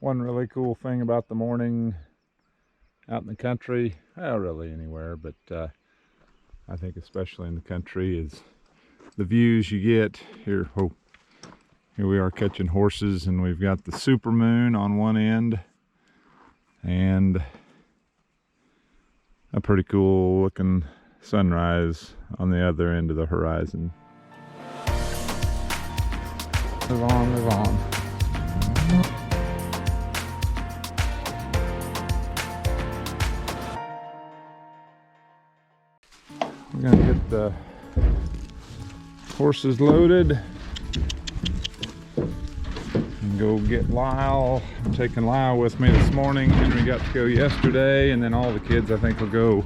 One really cool thing about the morning out in the country, well, really anywhere, but I think especially in the country, is the views you get here. Oh, here we are catching horses, and we've got the super moon on one end and a pretty cool looking sunrise on the other end of the horizon. Move on, move on. We're gonna get the horses loaded and go get Lyle. I'm taking Lyle with me this morning. Henry got to go yesterday, and then all the kids I think will go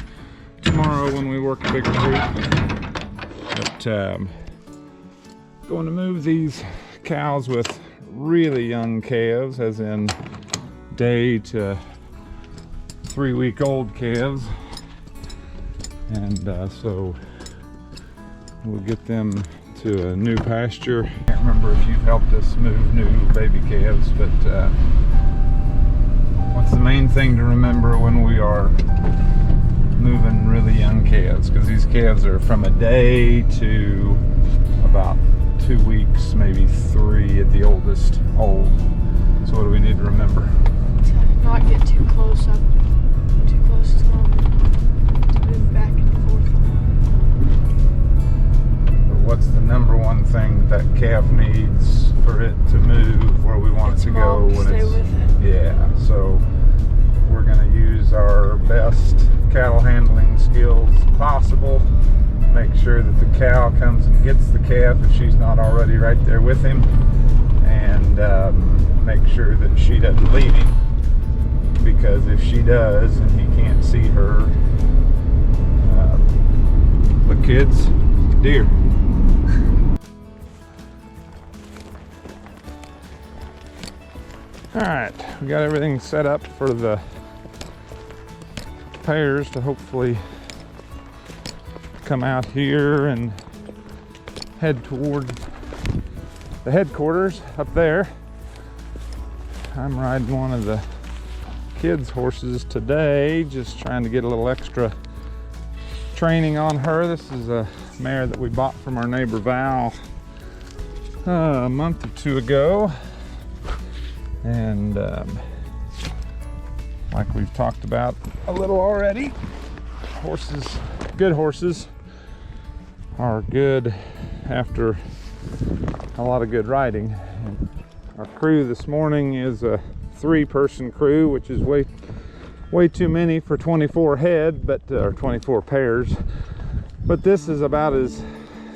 tomorrow when we work a bigger group. But going to move these cows with really young calves, as in day to 3-week-old calves, and so we'll get them to a new pasture. I can't remember if you've helped us move new baby calves, but what's the main thing to remember when we are moving really young calves? Because these calves are from a day to about 2 weeks, maybe 3 at the oldest old. So what do we need to remember? To not get too close up, too close to them, to move back and forth. But what's the number one thing that calf needs for it to move where we want it to go when stay it's with it. Yeah, so we're going to use our best cattle handling skills possible. Make sure that the cow comes and gets the calf if she's not already right there with him, and make sure that she doesn't leave him, because if she does and he can't see her, look kids, deer. Alright, we got everything set up for the pairs to hopefully come out here and head toward the headquarters up there. I'm riding one of the kids' horses today, just trying to get a little extra training on her. This is a mare that we bought from our neighbor Val a month or 2 ago, and like we've talked about a little already, horses, good horses, are good after a lot of good riding. And our crew this morning is a 3-person crew, which is way too many for 24 head, but or 24 pairs. But this is about as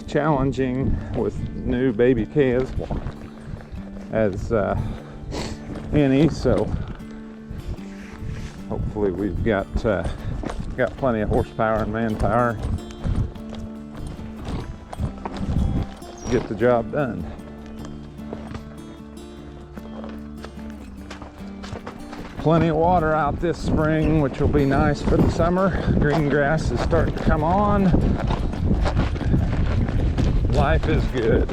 challenging with new baby calves as any. So hopefully we've got plenty of horsepower and manpower to get the job done. Plenty of water out this spring, which will be nice for the summer. Green grass is starting to come on. Life is good.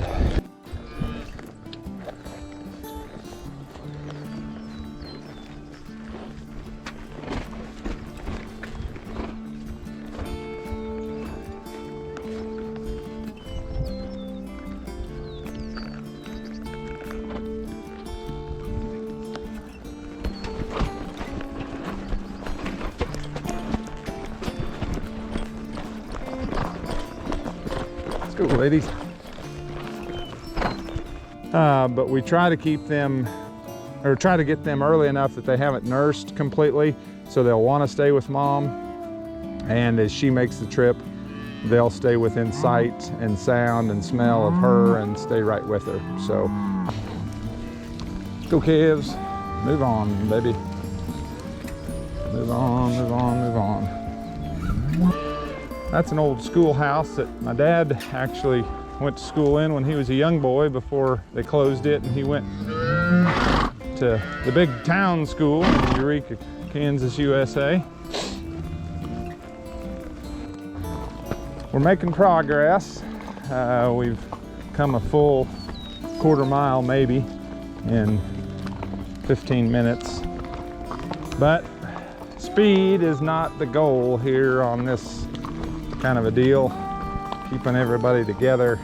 Go, ladies. But we try to keep them, or try to get them early enough that they haven't nursed completely, so they'll want to stay with mom, and as she makes the trip, they'll stay within sight and sound and smell of her and stay right with her. So go calves, move on, baby. Move on, move on, move on. That's an old schoolhouse that my dad actually went to school in when he was a young boy before they closed it, and he went to the big town school in Eureka, Kansas, USA. We're making progress. We've come a full quarter mile maybe, and 15 minutes. But speed is not the goal here on this kind of a deal. Keeping everybody together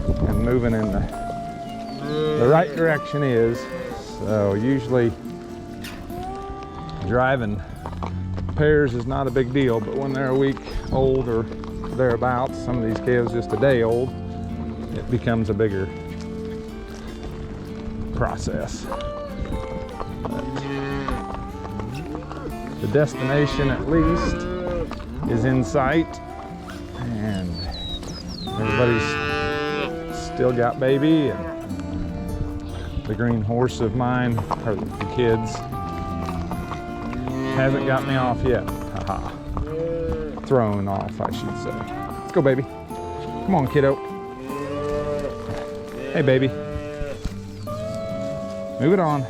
and moving in the right direction is. So usually driving pairs is not a big deal, but when they're a week old or thereabouts, some of these calves just a day old, it becomes a bigger process. But the destination at least is in sight, and everybody's still got baby, and the green horse of mine, or the kids, hasn't got me off yet. Haha. Thrown off, I should say. Let's go, baby. Come on, kiddo. Hey, baby. Move it on.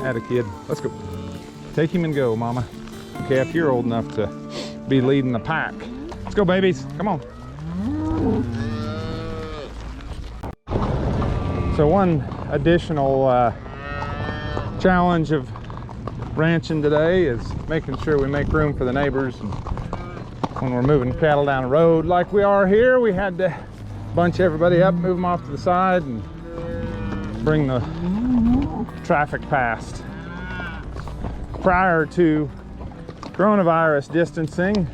Atta kid. Let's go. Take him and go, mama. Okay, if you're old enough to be leading the pack. Let's go, babies. Come on. So one additional challenge of ranching today is making sure we make room for the neighbors. And when we're moving cattle down the road like we are here, we had to bunch everybody up, move them off to the side, and bring the traffic past. Prior to coronavirus distancing,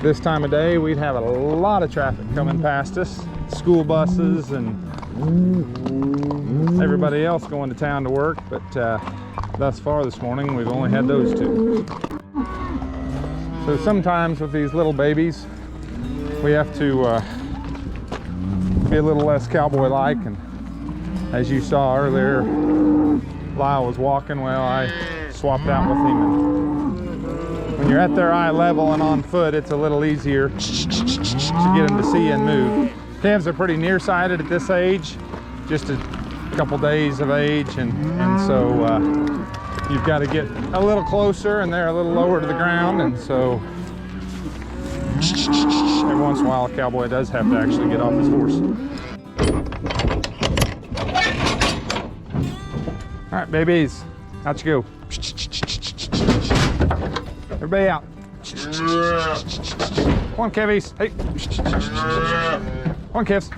this time of day we'd have a lot of traffic coming past us, school buses and everybody else going to town to work, but thus far this morning we've only had those two. So sometimes with these little babies we have to be a little less cowboy-like, and as you saw earlier, Lyle was walking while I swapped out with him, and when you're at their eye level and on foot, it's a little easier to get them to see and move. Calves are pretty nearsighted at this age, just a couple days of age, and so you've got to get a little closer, and they're a little lower to the ground, and so every once in a while a cowboy does have to actually get off his horse. All right, babies, out you go. Everybody out. Come on, Kevies. Hey. Come on, Kevs.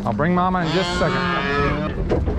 I'll bring Mama in just a second.